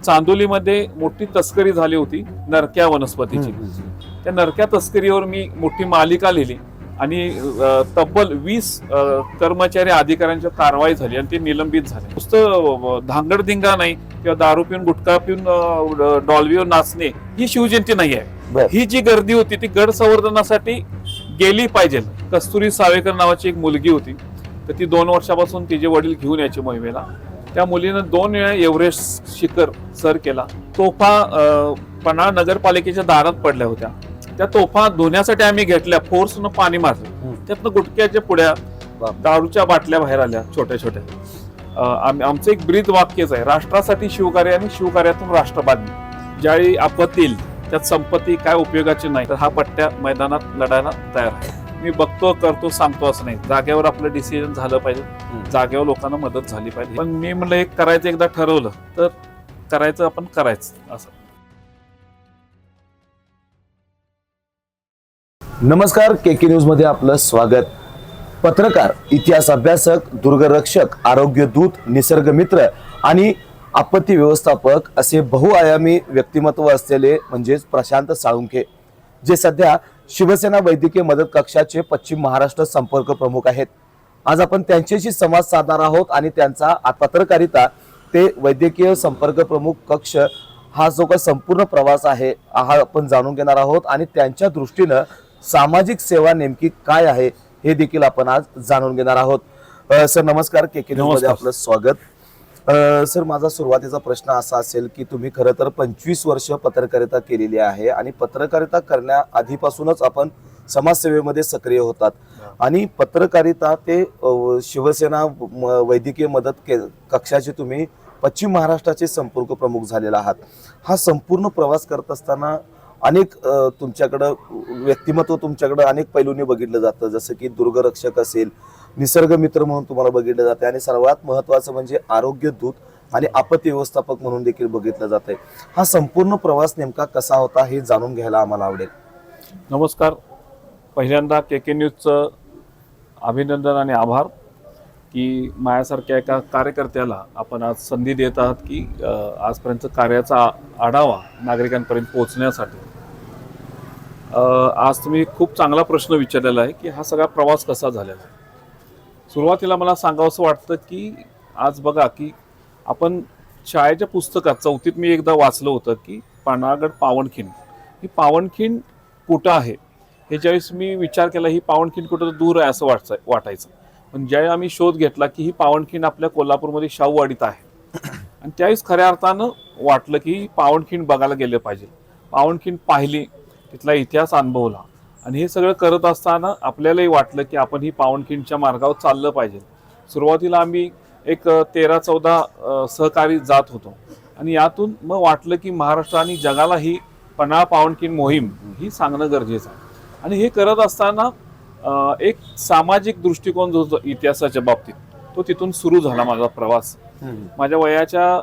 चांदोलीमध्ये मोठी तस्करी झाली होती नरक्या वनस्पतीची. त्या नरक्या तस्करीवर मी मोठी मालिका लिहिली आणि तब्बल 20 कर्मचारी अधिकाऱ्यांची कारवाई झाली आणि ते निलंबित झाले. नुसतं धांगडधिंगा नाही किंवा दारू पिऊन गुटखा पिऊन डॉल्बीवर नाचणे ही शिवजयंती नाही आहे. ही जी गर्दी होती ती गड संवर्धनासाठी गेली पाहिजे. कस्तुरी सावेकर नावाची एक मुलगी होती, तर ती 2 वर्षापासून तिचे वडील घेऊन यायचे मोहिमेला. त्या मुलीनं 2 वेळा एव्हरेस्ट शिखर सर केला. तोफा पन्हाळ नगरपालिकेच्या दारात पडल्या होत्या. त्या तोफा धुण्यासाठी आम्ही घेतल्या, फोर्सनं पाणी मारलं, त्यातनं गुटख्याच्या पुड्या दारूच्या बाटल्या बाहेर आल्या छोट्या छोट्या. आमचं एक ब्रीद वाक्यच आहे, राष्ट्रासाठी शिवकार्य आणि शिवकार्यातून राष्ट्रबांधणी. ज्यावेळी आपत्ती येईल त्यात संपत्ती काय उपयोगाची नाही, तर हा पट्ट्या मैदानात लढायला तयार आहे. मी बघतो करतो सांगतो असं नाही, जागेवर आपलं डिसिजन झालं पाहिजे, जागेवर लोकांना मदत झाली पाहिजे. पण मी म्हणलं एक करायचं, एकदा ठरवलं तर करायचं, आपण करायचं असं. नमस्कार, केके न्यूज मध्ये आपलं स्वागत. पत्रकार, इतिहास अभ्यासक, दुर्गरक्षक, आरोग्य दूत, निसर्ग मित्र आणि आपत्ती व्यवस्थापक असे बहुआयामी व्यक्तिमत्व असलेले म्हणजेच प्रशांत साळुंखे, जे सध्या शिवसेना वैद्यकीय मदत कक्षाचे पश्चिम महाराष्ट्र संपर्क प्रमुख आहेत. आज आपण त्यांच्याशी संवाद साधणार आहोत आणि त्यांचा पत्रकारिता ते वैद्यकीय संपर्क प्रमुख कक्ष हा जो काही संपूर्ण प्रवास आहे हा आपण जाणून घेणार आहोत आणि त्यांच्या दृष्टीनं सामाजिक सेवा नेमकी काय आहे हे देखील आपण आज जाणून घेणार आहोत. सर नमस्कार, केके न्यूज मध्ये आपलं स्वागत. सर, माझा सुरुवातीचा प्रश्न असा असेल की तुम्ही खरं तर 25 वर्ष पत्रकारिता केलेली आहे आणि पत्रकारिता करण्या आधीपासूनच आपण समाजसेवेमध्ये सक्रिय होतात आणि पत्रकारिता ते शिवसेना वैद्यकीय मदत कक्षाचे तुम्ही पश्चिम महाराष्ट्राचे संपर्क प्रमुख झालेला आहात. हा संपूर्ण प्रवास करत असताना अनेक तुमच्याकडं व्यक्तिमत्व तुमच्याकडं अनेक पैलूंनी बघितलं जातं, जसं की दुर्गरक्षक असेल, निसर्ग मित्र म्हणून तुम्हाला बघितलं जाते आणि सर्वात महत्त्वाचं म्हणजे आरोग्य दूत आणि आपत्ती व्यवस्थापक म्हणून देखील बघितलं जातंय. हा संपूर्ण प्रवास नेमका कसा होता हे जाणून घ्यायला आम्हाला आवडेल. नमस्कार, पहिल्यांदा केके न्यूजचं अभिनंदन आणि आभार की माझ्यासारख्या एका कार्यकर्त्याला आपण आज संधी देत आहात की आजपर्यंत कार्याचा आढावा नागरिकांपर्यंत पोहोचण्यासाठी. आज तुम्ही खूप चांगला प्रश्न विचारलेला आहे की हा सगळा प्रवास कसा झालेला आहे. सुरुवातीला मला सांगावंसं वाटतं की आज बघा की आपण शाळेच्या पुस्तकात 4थीत मी एकदा वाचलं होतं की पन्हाळगड पावनखिंड, ही पावनखिंड कुठं आहे हे ज्यावेळेस मी विचार केला, ही पावनखिंड कुठं दूर आहे असं वाटायचं. पण ज्यावेळी आम्ही शोध घेतला की ही पावनखिंड आपल्या कोल्हापूरमध्ये शाहूवाडीत आहे आणि त्यावेळेस खऱ्या अर्थानं वाटलं की ही पावनखिंड बघायला गेलं पाहिजे. पावनखिंड पाहिली, तिथला इतिहास अनुभवला आणि हे सगळं करत असताना आपल्यालाही वाटलं की आपण ही पावनखिंडच्या मार्गावर चाललं पाहिजे. सुरुवातीला आम्ही एक 13-14 सहकारी जात होतो आणि यातून मग वाटलं की महाराष्ट्र आणि जगाला ही पन्हाळ पावनखिंड मोहीम ही सांगणं गरजेचं आहे. आणि हे करत असताना एक सामाजिक दृष्टिकोन जो इतिहासाच्या बाबतीत तो तिथून सुरू झाला माझा प्रवास. माझ्या वयाच्या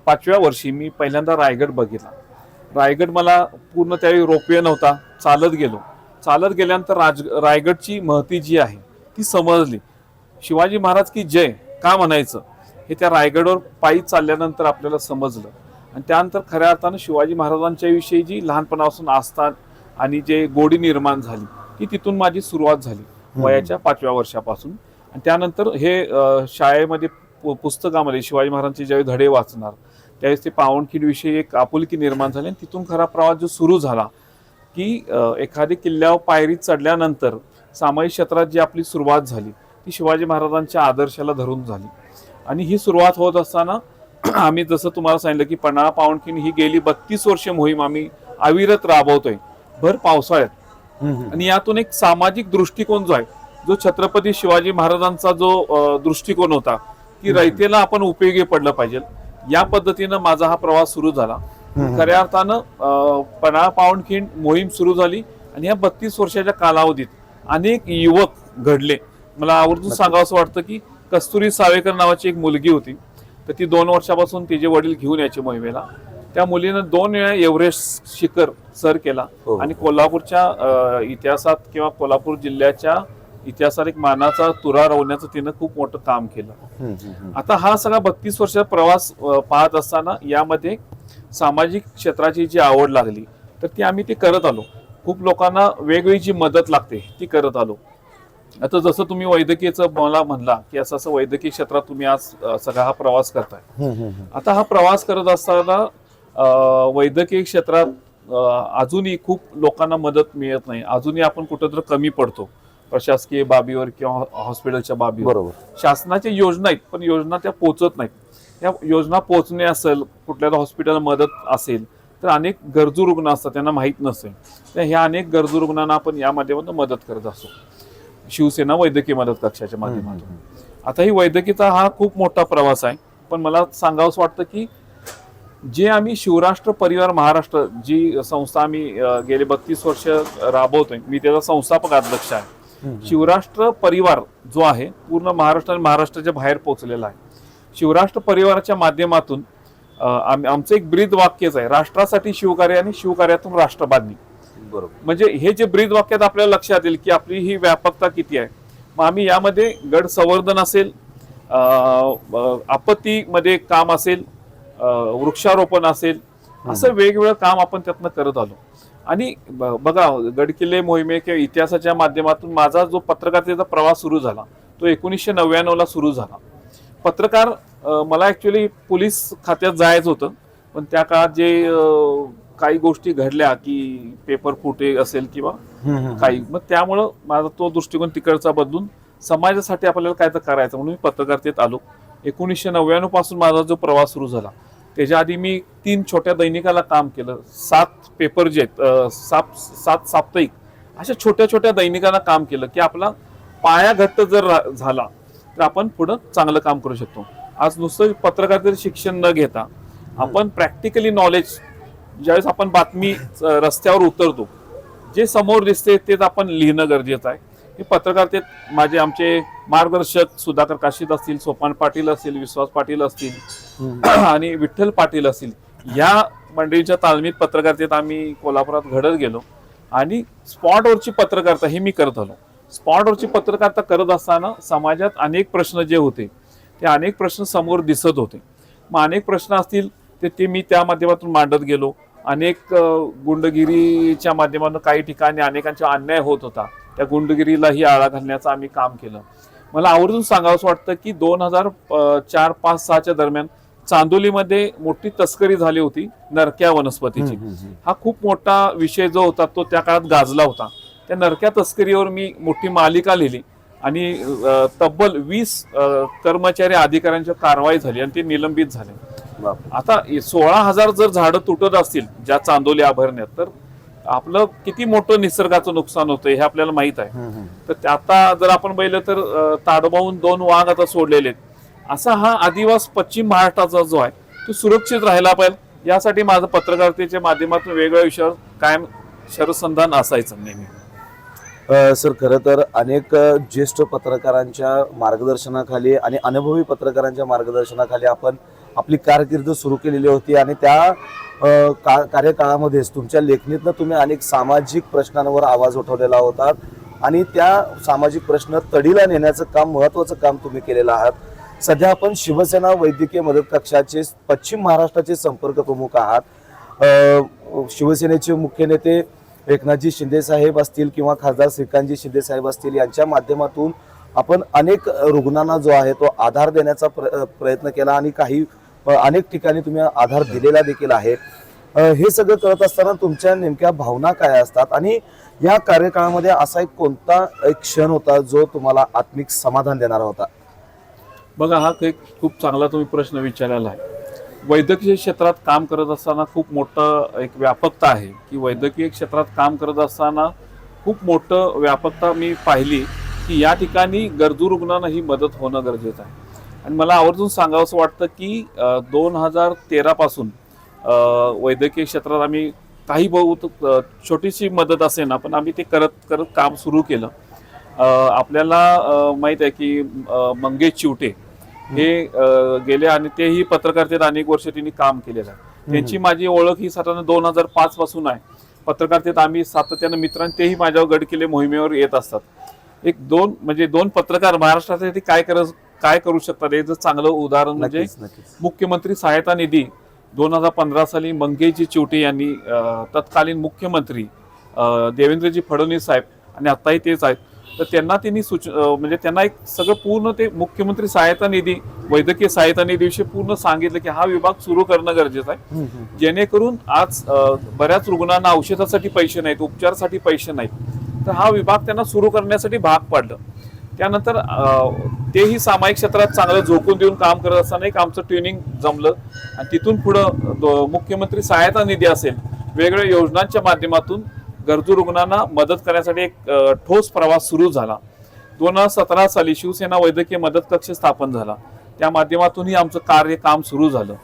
5व्या वर्षी मी पहिल्यांदा रायगड बघितला. रायगड मला पूर्ण त्यावेळी रोपवे नव्हता, चालत गेलो. चालत गेल्यानंतर रायगडची महती जी आहे ती समजली. शिवाजी महाराज की जय का म्हणायचं हे त्या रायगडवर पायी चालल्यानंतर आपल्याला समजलं आणि त्यानंतर खऱ्या अर्थानं शिवाजी महाराजांच्या विषयी जी लहानपणापासून आस्था आणि जे गोडी निर्माण झाली ती तिथून माझी सुरुवात झाली वयाच्या 5व्या वर्षापासून. आणि त्यानंतर हे शाळेमध्ये पुस्तकामध्ये शिवाजी महाराजांचे ज्यावेळी धडे वाचणार त्यावेळेस ते पावनखिंड विषयी एक आपुलकी निर्माण झाली आणि तिथून खरा प्रवास जो सुरू झाला की एखादी किल्ल्यावर पायरी चढल्यानंतर सामायिक क्षेत्रात जी आपली सुरुवात झाली ती शिवाजी महाराजांच्या आदर्शाला धरून झाली. आणि ही सुरुवात होत असताना आम्ही जसं तुम्हाला सांगितलं की पन्हाळा पावनखिंड ही गेली 32 वर्ष मोहीम आम्ही अविरत राबवतोय भर पावसाळ्यात. आणि यातून एक सामाजिक दृष्टिकोन जो आहे, जो छत्रपती शिवाजी महाराजांचा जो दृष्टिकोन होता की रयतेला आपण उपयोगी पडलं पाहिजे, या पद्धतीनं माझा हा प्रवास सुरू झाला. खऱ्या अर्थानं पन्हाळा पावनखिंड मोहीम सुरू झाली आणि या 32 वर्षाच्या कालावधीत अनेक युवक घडले. मला आवर्जून सांगावं असं वाटतं की कस्तुरी सावेकर नावाची एक मुलगी होती, तर ती 2 वर्षापासून तिचे वडील घेऊन यायचे मोहिमेला. त्या मुलीनं 2 वेळा एव्हरेस्ट शिखर सर केला आणि कोल्हापूरच्या इतिहासात किंवा कोल्हापूर जिल्ह्याच्या इतिहासात एक मानाचा तुरा रोवण्याचं तिनं खूप मोठं काम केलं. आता हा सगळा 32 वर्षाचा प्रवास पाहत असताना यामध्ये सामाजिक क्षेत्राची जी आवड लागली तर ती आम्ही ते करत आलो. खूप लोकांना वेगवेगळी जी मदत लागते ती करत आलो. आता जसं तुम्ही वैद्यकीयचं मला म्हणला की असं असं वैद्यकीय क्षेत्रात तुम्ही आज सगळा हा प्रवास करताय. आता हा प्रवास करत असताना वैद्यकीय क्षेत्रात अजूनही खूप लोकांना मदत मिळत नाही. अजूनही आपण कुठेतरी कमी पडतो प्रशासकीय बाबीवर किंवा हॉस्पिटलच्या बाबीवर. बरोबर. शासनाच्या योजना आहेत पण योजना त्या पोहोचत नाहीत. या योजना पोहोचणे असेल, कुठल्या हॉस्पिटल मदत असेल तर अनेक गरजू रुग्ण असतात त्यांना माहीत नसेल. तर ह्या अनेक गरजू रुग्णांना आपण या माध्यमातून मदत करत असतो शिवसेना वैद्यकीय मदत कक्षाच्या माध्यमातून. आता ही वैद्यकीचा हा खूप मोठा प्रवास आहे. पण मला सांगावंसं वाटतं की जे आम्ही शिवराष्ट्र परिवार महाराष्ट्र जी संस्था आम्ही गेले 32 वर्ष राबवतोय, मी त्याचा संस्थापक अध्यक्ष आहे. शिवराष्ट्र परिवार जो आहे पूर्ण महाराष्ट्र आणि महाराष्ट्राच्या बाहेर पोहोचलेला आहे. शिवराष्ट्र परिवाराच्या माध्यमातून आमचं एक ब्रीद वाक्यच आहे, राष्ट्रासाठी शिवकार्य आणि शिवकार्यातून राष्ट्रबांधणी. बरोबर. म्हणजे हे जे ब्रीद वाक्यात आपल्याला लक्षात येईल की आपली ही व्यापकता किती आहे. मग आम्ही यामध्ये गड संवर्धन असेल, आपत्तीमध्ये काम असेल, वृक्षारोपण असेल, असं वेगवेगळं काम आपण त्यातनं करत आलो. आणि बघा गडकिल्ले मोहिमे किंवा इतिहासाच्या माध्यमातून माझा जो पत्रकारितेचा प्रवास सुरू झाला तो 1999ला सुरू झाला. पत्रकार मला ऍक्च्युली पोलीस खात्यात जायचं होतं पण त्या काळात जे काही गोष्टी घडल्या की पेपर फुटे असेल किंवा काही, मग त्यामुळं माझा तो दृष्टिकोन तिकडचा बदलून समाजासाठी आपल्याला काय तर करायचं म्हणून मी पत्रकारितेत आलो. 1999 पासून माझा जो प्रवास सुरू झाला त्याच्या आधी मी 3 छोट्या दैनिकाला काम केलं. 7 पेपर जे आहेत 7 साप्ताहिक अशा छोट्या छोट्या दैनिकाला काम केलं की आपला पाया घट्ट जर झाला तर आपण पुढं चांगलं काम करू शकतो. आज नुसतं पत्रकारितेचं शिक्षण न घेता आपण प्रॅक्टिकली नॉलेज, ज्यावेळेस आपण बातमी रस्त्यावर उतरतो जे समोर दिसते तेच आपण लिहिणं गरजेचं आहे. हे पत्रकारितेत माझे आमचे मार्गदर्शक सुधाकर काशीद असतील, सोपान पाटील असतील, विश्वास पाटील असतील आणि विठ्ठल पाटील असतील, या मंडळींच्या तालमीत पत्रकारितेत आम्ही कोल्हापुरात घडत गेलो. आणि स्पॉटवरची पत्रकारिता ही मी करत आलो. स्पॉटवरची पत्रकारिता करत असताना समाजात अनेक प्रश्न जे होते ते अनेक प्रश्न समोर दिसत होते. मग अनेक प्रश्न असतील ते मी त्या माध्यमातून मांडत गेलो. अनेक गुंडगिरीच्या माध्यमातून काही ठिकाणी अनेकांचा अन्याय होत होता, त्या गुंडगिरीलाही आळा घालण्याचं आम्ही काम केलं. मला आवर्जून सांगावंसं वाटतं की 2004, 5, 6च्या दरम्यान चांदोलीमध्ये मोठी तस्करी झाली होती नरक्या वनस्पतीची. हा खूप मोठा विषय जो होता तो त्या काळात गाजला होता. त्या नरक्या तस्करीवर मी मोठी मालिका लिहिली आणि तब्बल 20 कर्मचारी अधिकाऱ्यांची कारवाई झाली आणि ते निलंबित झाले. आता 16,000 जर झाडं तुटत असतील ज्या चांदोली अभयारण्यात तर आपलं किती मोठं निसर्गाचं नुकसान होतं हे आपल्याला माहित आहे. तर आता जर आपण पाहिलं तर ताडोबाहून 2 वाघ आता सोडलेले आहेत. असा हा आदिवास पश्चिम महाराष्ट्राचा जो आहे तो सुरक्षित राहायला पाहिजे यासाठी माझं पत्रकारितेच्या माध्यमातून वेगवेगळ्या विषयावर कायम शरसंधान असायचं नेहमी. सर, खरं तर अनेक ज्येष्ठ पत्रकारांच्या मार्गदर्शनाखाली आणि अनुभवी पत्रकारांच्या मार्गदर्शनाखाली आपण आपली कारकीर्द सुरू केलेली होती आणि त्या कार्यकाळामध्येच तुमच्या लेखणीतनं तुम्ही अनेक सामाजिक प्रश्नांवर आवाज उठवलेला होता आणि त्या सामाजिक प्रश्न तडीला नेण्याचं काम, महत्त्वाचं काम तुम्ही केलेलं आहात. सध्या आपण शिवसेना वैद्यकीय मदत कक्षाचे पश्चिम महाराष्ट्राचे संपर्क प्रमुख आहात. शिवसेनेचे मुख्य नेते एकनाथजी शिंदे साहेब असतील किंवा खासदार श्रीकांतजी शिंदे साहेब असतील यांच्या माध्यमातून आपण अनेक रुग्णांना जो आहे तो आधार देण्याचा प्रयत्न केला आणि अनेक ठिकाणी तुम्ही आधार दिलेला देखील आहे. हे सगळं करत असताना तुमच्या नेमक्या भावना काय असतात आणि या कार्यकाळामध्ये असा कोणता एक क्षण होता जो तुम्हाला आत्मिक समाधान देणारा होता? बघा, हा एक खूप चांगला तुम्ही प्रश्न विचारलेला आहे. वैद्यकीय क्षेत्रात काम करत असताना खूप मोठं एक व्यापकता आहे की वैद्यकीय क्षेत्रात काम करत असताना खूप मोठं व्यापकता मी पाहिली की या ठिकाणी गरजू रुग्णांना ही मदत होणं गरजेचं आहे. आणि मला आवर्जून सांगावंसं वाटतं की 2013 पासून वैद्यकीय क्षेत्रात आम्ही काही बहुत छोटीशी मदत असेल ना पण आम्ही ते करत करत काम सुरू केलं. आपल्याला माहित आहे की मंगेश चिवटे हे गेले आणि तेही पत्रकारितेत अनेक वर्ष त्यांनी काम केलेलं आहे. त्यांची माझी ओळख ही साधारण 2005 पासून आहे. पत्रकारितेत आम्ही सातत्यानं मित्रांनी तेही माझ्यावर गडकिल्ले मोहिमेवर येत असतात. एक दोन पत्रकार महाराष्ट्रासाठी काय करू शकतात याचं चांगलं उदाहरण म्हणजे नक्कीच नक्कीच. मुख्यमंत्री सहायता निधी 2015 साली मंगेशजी चिवटे यांनी तत्कालीन मुख्यमंत्री देवेंद्रजी फडणवीस साहेब आणि आताही तेच आहेत, तर त्यांना म्हणजे त्यांना एक सगळं पूर्ण ते मुख्यमंत्री सहायता निधी वैद्यकीय सहायता निधीविषयी पूर्ण सांगितलं की हा विभाग सुरू करणं गरजेचं आहे, जेणेकरून आज बऱ्याच रुग्णांना औषधासाठी पैसे नाहीत, उपचारासाठी पैसे नाहीत, तर हा विभाग त्यांना सुरू करण्यासाठी भाग पाडलं. त्यानंतर तेही सामायिक क्षेत्रात चांगलं झोकून देऊन काम करत असताना एक आमचं ट्रेनिंग जमलं आणि तिथून पुढं मुख्यमंत्री सहायता निधी असेल, वेगवेगळ्या योजनांच्या माध्यमातून गरजू रुग्णांना मदत करण्यासाठी एक ठोस प्रवास सुरू झाला. 2017 साली शिवसेना वैद्यकीय मदत कक्ष स्थापन झाला, त्या माध्यमातूनही आमचं काम सुरू झालं.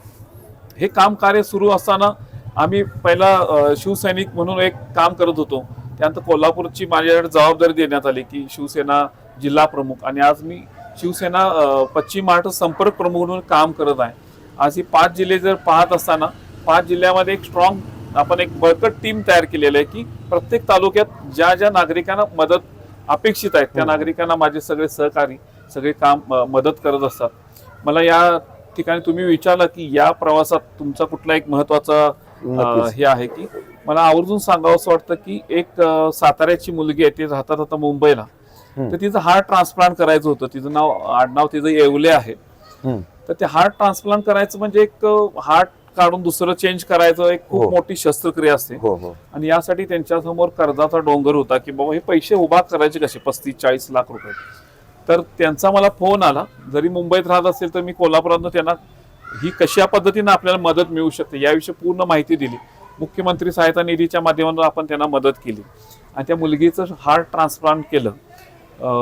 हे कार्य सुरू असताना आम्ही पहिला शिवसैनिक म्हणून एक काम करत होतो. त्यानंतर कोल्हापूरची माझ्याकडे जबाबदारी देण्यात आली की शिवसेना जिल्हा प्रमुख, आणि आज मी शिवसेना पश्चिम महाराष्ट्र संपर्क प्रमुख म्हणून काम करत आहे. आज ही 5 जिल्हे जर पाहत असताना 5 जिल्ह्यामध्ये एक स्ट्रॉंग आपण एक बळकट टीम तयार केलेली आहे की प्रत्येक तालुक्यात ज्या ज्या नागरिकांना मदत अपेक्षित आहेत त्या नागरिकांना माझे सगळे सहकारी सगळे काम मदत करत असतात. मला या ठिकाणी तुम्ही विचारलं की या प्रवासात तुमचा कुठला एक महत्वाचा हे आहे की मला आवर्जून सांगावं असं वाटतं की एक साताऱ्याची मुलगी आहे, ती राहतात आता मुंबईला, तर तिचं हार्ट ट्रान्सप्लांट करायचं होतं. तिचं आडनाव तिचं येवले आहे. तर ते हार्ट ट्रान्सप्लांट करायचं म्हणजे एक हार्ट काढून दुसरं चेंज करायचं एक खूप मोठी शस्त्रक्रिया असते. आणि यासाठी त्यांच्या समोर कर्जाचा डोंगर होता की बाबा हे पैसे उभा करायचे कसे 35-40 लाख रुपये. तर त्यांचा मला फोन आला, जरी मुंबईत राहत असेल तर मी कोल्हापुरातून त्यांना ही कशा पद्धतीने आपल्याला मदत मिळू शकते याविषयी पूर्ण माहिती दिली. मुख्यमंत्री सहायता निधीच्या माध्यमातून आपण त्यांना मदत केली आणि त्या मुलगीचं हार्ट ट्रान्सप्लांट केलं.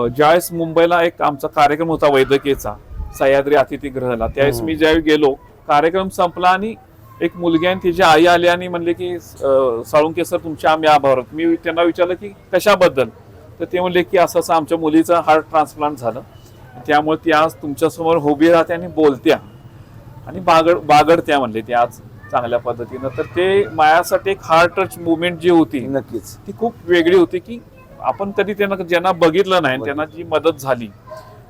ज्यावेळेस मुंबईला एक आमचा कार्यक्रम होता वैद्यकीयचा सह्याद्री अतिथीगृहाला, त्यावेळेस मी ज्यावेळी गेलो, कार्यक्रम संपला आणि एक मुलगी आणि तिची आई आली आणि म्हणले की साळुंके सर तुमचे आम्ही आभार आहोत. मी त्यांना विचारलं की कशाबद्दल, तर ते म्हणले की असं आमच्या मुलीचं हार्ट ट्रान्सप्लांट झालं, त्यामुळे ती आज तुमच्यासमोर उभी राहते आणि बोलत्या आणि बागडत्या म्हणले ती आज चांगल्या पद्धतीनं. तर ते माझ्यासाठी एक हार्ट टच मुवमेंट जी होती नक्कीच ती खूप वेगळी होती की आपण कधी त्यांना ज्यांना बघितलं नाही त्यांना जी मदत झाली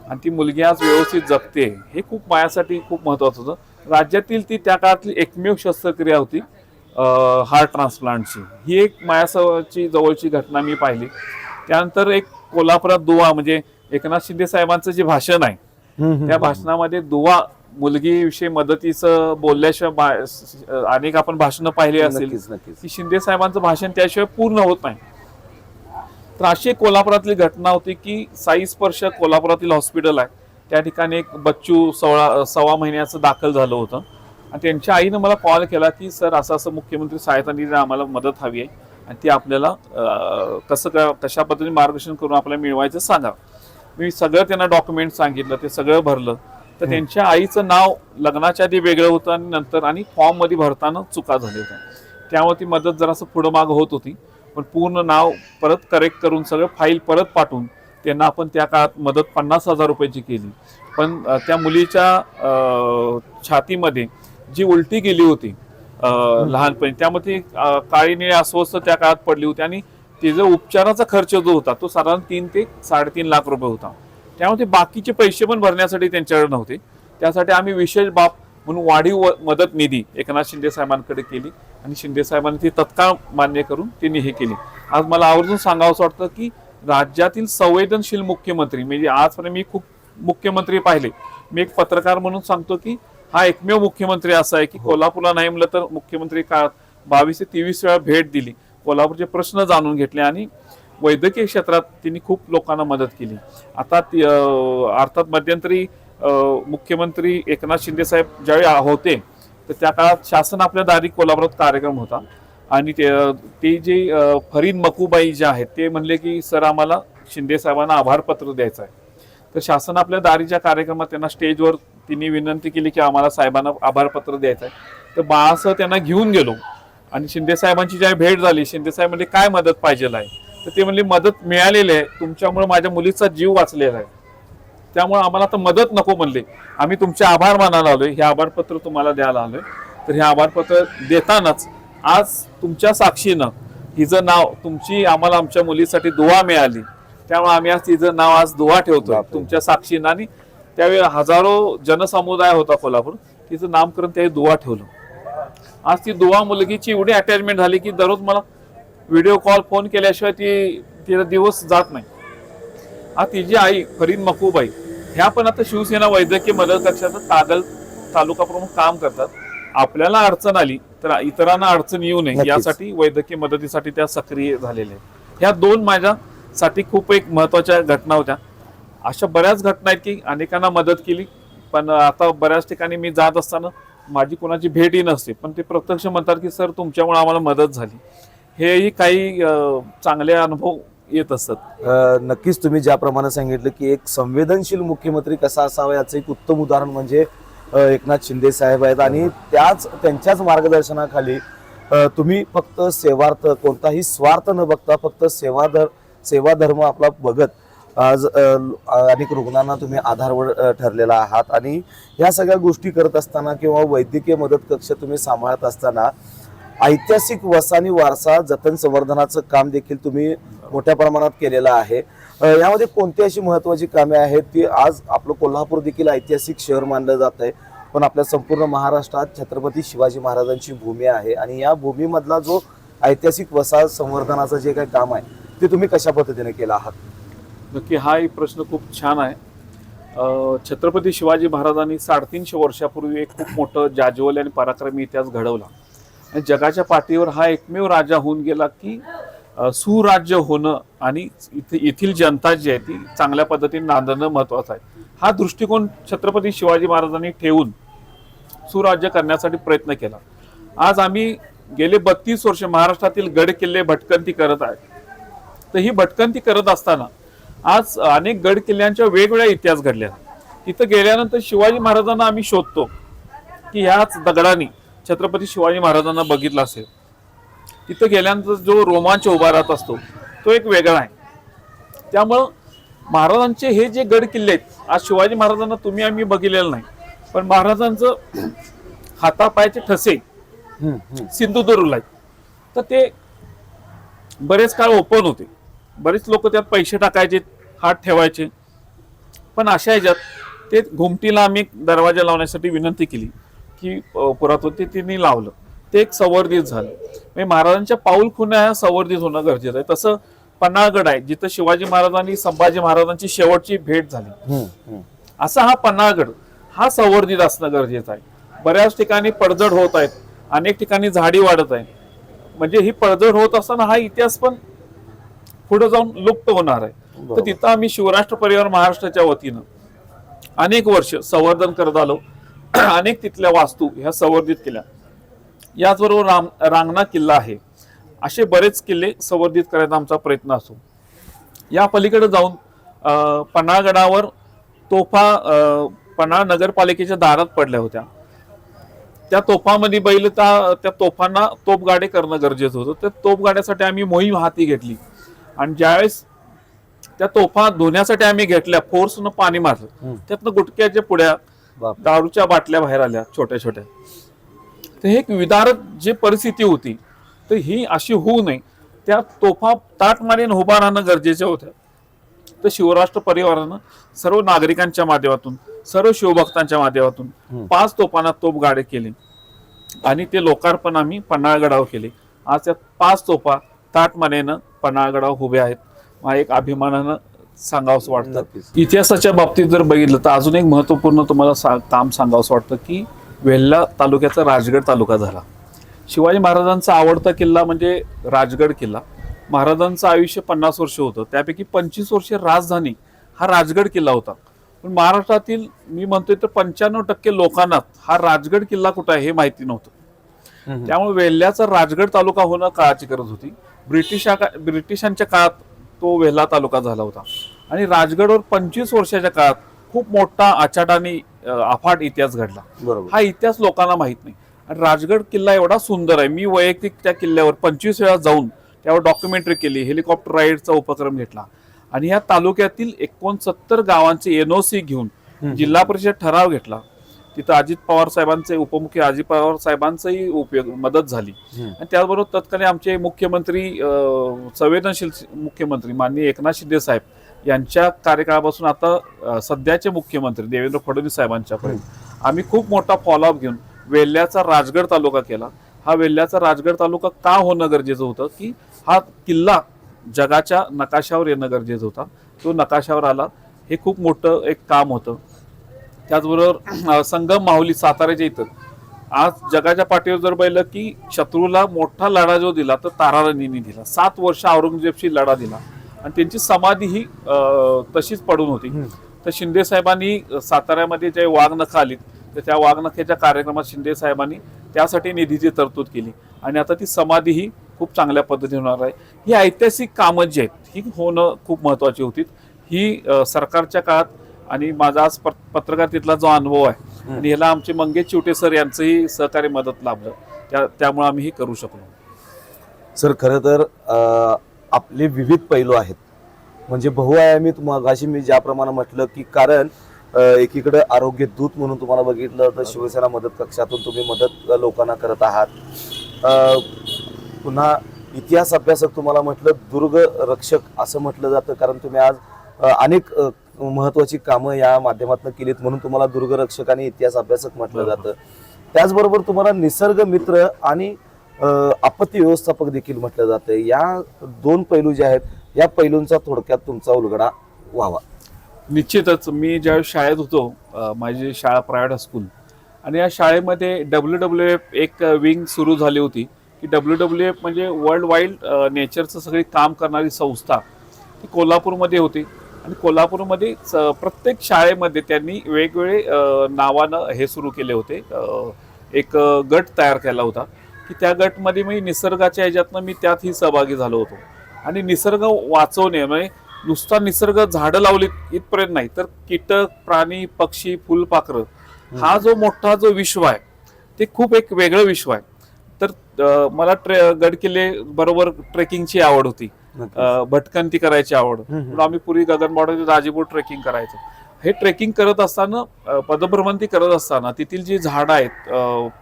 आणि ती मुलगी आज व्यवस्थित जगते, हे खूप माझ्यासाठी खूप महत्वाचं होतं. राज्यातील ती त्या काळातली एकमेव शस्त्रक्रिया होती हार्ट ट्रान्सप्लांटची. ही एक माझ्याची जवळची घटना मी पाहिली. त्यानंतर एक कोल्हापुरात दुवा म्हणजे एकनाथ शिंदे साहेबांचं जे भाषण आहे त्या भाषणामध्ये दुवा मुलगीविषयी मदतीचं बोलल्याशिवाय अनेक आपण भाषणं पाहिली असेल की शिंदे साहेबांचं भाषण त्याशिवाय पूर्ण होत नाही. तर अशी कोल्हापुरातली घटना होती की साई स्पर्श कोल्हापुरातील हॉस्पिटल आहे, त्या ठिकाणी एक बच्चू 16 महिन्याचं दाखल झालं होतं आणि त्यांच्या आईनं मला कॉल केला की सर असं मुख्यमंत्री सहायता निधी आम्हाला मदत हवी आहे आणि ती आपल्याला कशा पद्धतीने मार्गदर्शन करून आपल्याला मिळवायचं सांगा. मी सगळं त्यांना डॉक्युमेंट सांगितलं, ते सगळं भरलं. तर त्यांच्या आईचं नाव लग्नाच्या आधी वेगळं होतं आणि नंतर आणि फॉर्म मध्ये भरताना चुका झाल्या होत्या, त्यामुळे ती मदत जरासं पुढं माग होत होती. पण पूर्ण नाव परत करेक्ट करून सगळं फाईल परत पाठवून त्यांना आपण त्या काळात मदत 50,000 रुपयाची केली. पण त्या मुलीच्या छातीमध्ये जी उलटी गेली होती लहानपणी, त्यामध्ये काळी निळी अस्वस्थ त्या काळात पडली होती आणि तिचा उपचाराचा खर्च जो होता तो साधारण 3 ते 3.5 लाख रुपये होता. त्यामुळे बाकीचे पैसे पण भरण्यासाठी त्यांच्याकडे नव्हते. त्यासाठी आम्ही विशेष बाब म्हणून वाढीव मदत निधी एकनाथ शिंदे साहेबांकडे केली आणि शिंदे साहेबांनी ती तत्काळ मान्य करून त्यांनी हे केली. आज मला आवर्जून सांगावंसं वाटतं की राज्यातील संवेदनशील मुख्यमंत्री म्हणजे आजपर्यंत मी खूप मुख्यमंत्री पाहिले, मी एक पत्रकार म्हणून सांगतो की हा एकमेव मुख्यमंत्री असा आहे की कोल्हापूरला नाही म्हणलं तर मुख्यमंत्री काळात 22 ते 23 वेळा भेट दिली, कोल्हापूरचे प्रश्न जाणून घेतले आणि वैद्यकीय क्षेत्रात त्यांनी खूप लोकांना मदत केली. आता अर्थात मध्यंतरी मुख्यमंत्री एकनाथ शिंदे साहेब ज्यावेळी होते तर त्या काळात शासन आपल्या दारी कोल्हापुरात कार्यक्रम होता आणि ते जे फरीद मकुबाई जे आहेत ते म्हणले की सर आम्हाला शिंदे साहेबांना आभारपत्र द्यायचं आहे. तर शासन आपल्या दारीच्या कार्यक्रमात त्यांना स्टेजवर त्यांनी विनंती केली की आम्हाला साहेबांना आभारपत्र द्यायचं आहे. तर बाळासह त्यांना घेऊन गेलो आणि शिंदे साहेबांची ज्यावेळी भेट झाली, शिंदे साहेब म्हणजे काय मदत पाहिजे आहे, तर ते म्हणले मदत मिळालेली आहे, तुमच्यामुळे माझ्या मुलीचा जीव वाचलेला आहे, त्यामुळे आम्हाला आता मदत नको म्हणले, आम्ही तुमचे आभार मानायला आलोय, हे आभारपत्र तुम्हाला द्यायला आलोय. तर हे आभारपत्र देतानाच आज तुमच्या साक्षीनं हिचं नाव तुमची आम्हाला आमच्या मुलीसाठी दुवा मिळाली, त्यामुळे आम्ही आज तिचं नाव आज दुवा ठेवतोय बापरे. तुमच्या साक्षीनं. आणि त्यावेळी हजारो जनसमुदाय होता कोल्हापूर, तिचं नामकरण त्यावेळी दुवा ठेवलं. आज ती दुवा मुलगीची एवढी अटॅचमेंट झाली की दररोज मला व्हिडिओ कॉल फोन केल्याशिवाय तिचा दिवस जात नाही. आज तिची आई फरीद मकूबाई ह्या पण आता शिवसेना वैद्यकीय मदत कक्षाचं कागल तालुका प्रमुख काम करतात. आपल्याला अडचण आली तर इतरांना अडचण येऊ नये नक्कीच. यासाठी वैद्यकीय मदतीसाठी त्या सक्रिय झालेल्या आहेत. ह्या दोन माझ्यासाठी खूप एक महत्वाच्या घटना होत्या. अशा बऱ्याच घटना आहेत की अनेकांना मदत केली, पण आता बऱ्याच ठिकाणी मी जात असताना माझी कोणाची भेटही नसते, पण ते प्रत्यक्ष म्हणतात की सर तुमच्यामुळे आम्हाला मदत झाली. हेही काही चांगले अनुभव येत असतात. नक्कीच तुम्ही ज्याप्रमाणे सांगितलं की एक संवेदनशील मुख्यमंत्री कसा असावा याचं एक उत्तम उदाहरण म्हणजे एकनाथ शिंदे साहेब आहेत. आणि त्यांच्याच मार्गदर्शनाखाली तुम्ही फक्त सेवार्थ, कोणताही स्वार्थ न बघता फक्त सेवा धर्म आपला बघत आज अनेक रुग्णांना तुम्ही आधारवड ठरलेला आहात. आणि ह्या सगळ्या गोष्टी करत असताना किंवा वैद्यकीय मदत कक्ष तुम्ही सांभाळत असताना ऐतिहासिक वसा आणि वारसा जतन संवर्धनाचं काम देखील तुम्ही मोठ्या प्रमाणात केलेलं आहे. यामध्ये कोणती अशी महत्वाची कामे आहेत की आज आपलं कोल्हापूर देखील ऐतिहासिक शहर मानलं जात आहे, पण आपल्या संपूर्ण महाराष्ट्रात छत्रपती शिवाजी महाराजांची भूमी आहे आणि या भूमीमधला जो ऐतिहासिक वसा संवर्धनाचं जे काही काम आहे ते तुम्ही कशा पद्धतीने केलं आहात? नक्की हा एक प्रश्न खूप छान आहे. छत्रपती शिवाजी महाराजांनी 350 वर्षापूर्वी एक खूप मोठं जाज्वल्य आणि पराक्रमी इतिहास घडवला आणि जगाच्या पाठीवर हा एकमेव राजा होऊन गेला की सुराज्य होणं आणि येथील जनता जी आहे ती चांगल्या पद्धतीने नांदणं महत्वाचं आहे. हा दृष्टिकोन छत्रपती शिवाजी महाराजांनी ठेवून सुराज्य करण्यासाठी प्रयत्न केला. आज आम्ही गेले 32 वर्ष महाराष्ट्रातील गड किल्ले भटकंती करत आहे. तर ही भटकंती करत असताना आज अनेक गड किल्ल्यांच्या वेगवेगळ्या इतिहास घडल्या. तिथं गेल्यानंतर शिवाजी महाराजांना आम्ही शोधतो की ह्याच दगडांनी छत्रपती शिवाजी महाराजांना बघितलं असेल. तिथं गेल्यानंतर जो रोमांच उभा राहत असतो तो एक वेगळा आहे. त्यामुळं महाराजांचे हे जे गड किल्ले आहेत आज शिवाजी महाराजांना तुम्ही आम्ही बघितलेलं नाही, पण महाराजांचं हातापायाचे ठसे सिंधुदुर्गला आहेत. तर ते बरेच काळ ओपन होते, बरेच लोक त्यात पैसे टाकायचे, हात ठेवायचे, पण अशा ह्याच्यात ते घुमटीला आम्ही दरवाजा लावण्यासाठी विनंती केली की पुरातत्व त्यांनी लावलं. ते एक संवर्धित झालं. म्हणजे महाराजांच्या पाऊलखुणा ह्या संवर्धित होणं गरजेचं आहे. तसं पन्हाळगड आहे जिथं शिवाजी महाराजांनी संभाजी महाराजांची शेवटची भेट झाली. असा हा पन्हाळगड हा संवर्धित असणं गरजेचं आहे. बऱ्याच ठिकाणी पडझड होत आहेत, अनेक ठिकाणी झाडी वाढत आहे. म्हणजे ही पडझड होत असताना हा इतिहास पण पुढे जाऊन लुप्त होणार आहे. तर तिथं आम्ही शिवराष्ट्र परिवार महाराष्ट्राच्या वतीनं अनेक वर्ष संवर्धन करत आलो. अनेक तिथल्या वास्तू ह्या संवर्धित केल्या. याचबरोबर रांगणा किल्ला आहे, असे बरेच किल्ले संवर्धित करायचा आमचा प्रयत्न असतो. या पलीकडे जाऊन पन्हाळगडावर तोफा पन्हाळ नगरपालिकेच्या दारात पडल्या होत्या. त्या तोफामध्ये बैल त्या तोफांना तोफगाडे करणं गरजेचं होतं. त्या तोफगाड्यासाठी आम्ही मोहीम हाती घेतली आणि ज्यावेळेस त्या तोफा धुण्यासाठी आम्ही घेतल्या, फोर्सनं पाणी मारलं, त्यातनं गुटख्याच्या पुड्या, दारूच्या बाटल्या बाहेर आल्या छोट्या छोट्या. तर हे एक विदारक जी परिस्थिती होती, तर ही अशी होऊ नये, त्या तोफा ताटमानेने उभा राहणं गरजेच्या होत्या. तर शिवराष्ट्र परिवारानं सर्व नागरिकांच्या माध्यमातून, सर्व शिवभक्तांच्या माध्यमातून 5 तोफांना तोफगाडे केले आणि ते लोकार्पण आम्ही पन्हाळगडावर केले. आज त्या 5 तोफा ताटमानेनं पन्हाळगडावर उभे आहेत. मला एक अभिमानानं सांगावंसं वाटतं. इतिहासाच्या बाबतीत जर बघितलं तर अजून एक महत्वपूर्ण तुम्हाला काम सांगावंसं वाटतं की वेल्हा तालुक्याचा राजगड तालुका झाला. शिवाजी महाराजांचा आवडता किल्ला म्हणजे राजगड किल्ला. महाराजांचं आयुष्य 50 वर्ष होतं, त्यापैकी 25 वर्ष राजधानी हा राजगड किल्ला होता. पण महाराष्ट्रातील मी म्हणतोय तर 95% लोकांना हा राजगड किल्ला कुठं आहे हे माहिती नव्हतं. त्यामुळे वेल्ह्याचा राजगड तालुका होणं काळाची गरज होती. ब्रिटिशांच्या काळात तो वेल्हा तालुका झाला होता आणि राजगडवर 25 वर्षाच्या काळात खूप मोठा अचाट आणि अफाट इतिहास घडला. हा इतिहास लोकांना माहित नाही. आणि राजगड किल्ला एवढा सुंदर आहे. मी वैयक्तिक त्या किल्ल्यावर 25 वेळा जाऊन त्यावर डॉक्युमेंटरी केली, हेलिकॉप्टर राईडचा उपक्रम घेतला आणि या तालुक्यातील 69 गावांचे एनओसी घेऊन जिल्हा परिषद ठराव घेतला. तिथं अजित पवार साहेबांचे, उपमुख्य अजित पवार साहेबांचाही मदत झाली. आणि त्याचबरोबर तत्कालीन आमचे मुख्यमंत्री, संवेदनशील मुख्यमंत्री माननीय एकनाथ शिंदे साहेब यांच्या कार्यकाळापासून आता सध्याचे मुख्यमंत्री देवेंद्र फडणवीस साहेबांच्यापर्यंत आम्ही खूप मोठा फॉलोअप घेऊन वेल्ह्याचा राजगड तालुका केला. हा वेल्ह्याचा राजगड तालुका का होणं गरजेचं होतं की हा किल्ला जगाच्या नकाशावर येणं गरजेचं होता. तो नकाशावर आला, हे खूप मोठं एक काम होतं. त्याचबरोबर संगम माहुली साताऱ्याच्या इथं आज जगाच्या पाठीवर जर पाहिलं की शत्रूला मोठा लढा जो दिला तर ताराराणींनी दिला. 7 वर्ष औरंगजेबशी लढा दिला आणि त्यांची समाधी ही तशीच पडून होती. तर शिंदे साहेबांनी साताऱ्यामध्ये जे वाघनखं आलीत तर त्या वाघनखेच्या कार्यक्रमात शिंदे साहेबांनी त्यासाठी निधीची तरतूद केली आणि आता ती समाधी ही खूप चांगल्या पद्धतीने होणार आहे. ही ऐतिहासिक कामं जी आहेत ही होणं खूप महत्त्वाची होती. ही सरकारच्या काळात आणि माझा आज पत्रकारितेतला जो अनुभव आहे आणि ह्याला आमचे मंगेश चिवटे सर यांचंही सहकार्य मदत लाभलं, त्यामुळे आम्ही हे करू शकलो. सर खरं तर आपले विविध पैलू आहेत, म्हणजे बहुआयामी मगाशी मी ज्याप्रमाणे म्हटलं की कारण एकीकडे आरोग्य दूत म्हणून तुम्हाला बघितलं तर शिवसेना मदत कक्षातून तुम्ही मदत लोकांना करत आहात. पुन्हा इतिहास अभ्यासक तुम्हाला म्हटलं दुर्ग रक्षक असं म्हटलं जातं कारण तुम्ही आज अनेक महत्वाची कामं या माध्यमातून केलीत म्हणून तुम्हाला दुर्गरक्षक आणि इतिहास अभ्यासक म्हटलं जातं. त्याचबरोबर तुम्हाला निसर्ग मित्र आणि आपत्ती व्यवस्थापक देखील म्हटलं जातं. या 2 पैलू जे आहेत या पैलूंचा थोडक्यात तुमचा उलगडा व्हावा. निश्चितच मी ज्यावेळी शाळेत होतो, माझी शाळा प्रायव्हेट स्कूल आणि या शाळेमध्ये WWF एक विंग सुरू झाली होती की WWF म्हणजे वर्ल्ड वाईल्ड नेचरचं सगळी काम करणारी संस्था ती कोल्हापूरमध्ये होती आणि कोल्हापूरमध्ये प्रत्येक शाळेमध्ये त्यांनी वेगवेगळे नावानं हे सुरू केले होते. एक गट तयार केला होता की त्या गटमध्ये मी निसर्गाच्या ह्याच्यातनं मी त्यातही सहभागी झालो होतो आणि निसर्ग वाचवणे म्हणजे नुसता निसर्ग झाडं लावली इथपर्यंत नाही तर कीटक प्राणी पक्षी फुलपाखरं हा जो मोठा जो विश्व आहे ते खूप एक वेगळं विश्व आहे. तर मला गड किल्ले बरोबर ट्रेकिंगची आवड होती, भटकंती करायची आवड म्हणून आम्ही पूर्वी गगनबावड्याचे राजीपूर ट्रेकिंग करायचो. हे ट्रेकिंग करत असताना पदभ्रमंती करत असताना तेथील जी झाडं आहेत